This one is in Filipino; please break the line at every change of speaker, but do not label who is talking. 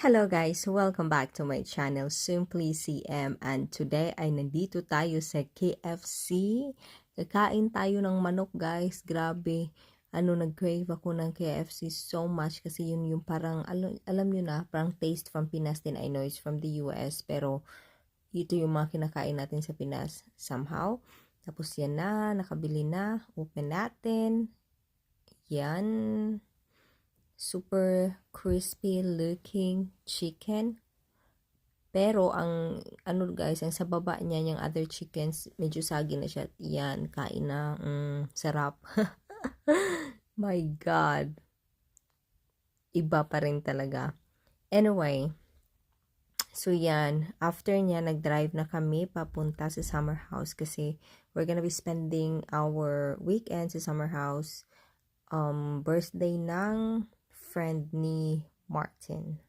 Hello guys! Welcome back to my channel, Simply CM, and today ay nandito tayo sa KFC. Kakain tayo ng manok guys, grabe. Nag-crave ako ng KFC so much kasi yun yung parang, alam nyo na, parang taste from Pinas din. I know it's from the US, pero ito yung mga kinakain natin sa Pinas somehow. Tapos yan na, nakabili na, open natin. Yan. Super crispy looking chicken. Pero ang guys, ang sa baba niya, yung other chickens, medyo sagi na siya. Yan, kain na. Sarap. My God. Iba pa rin talaga. Anyway, so yan, after niya, nag-drive na kami papunta sa summer house kasi we're gonna be spending our weekend sa summer house. Birthday ng friend ni Martin.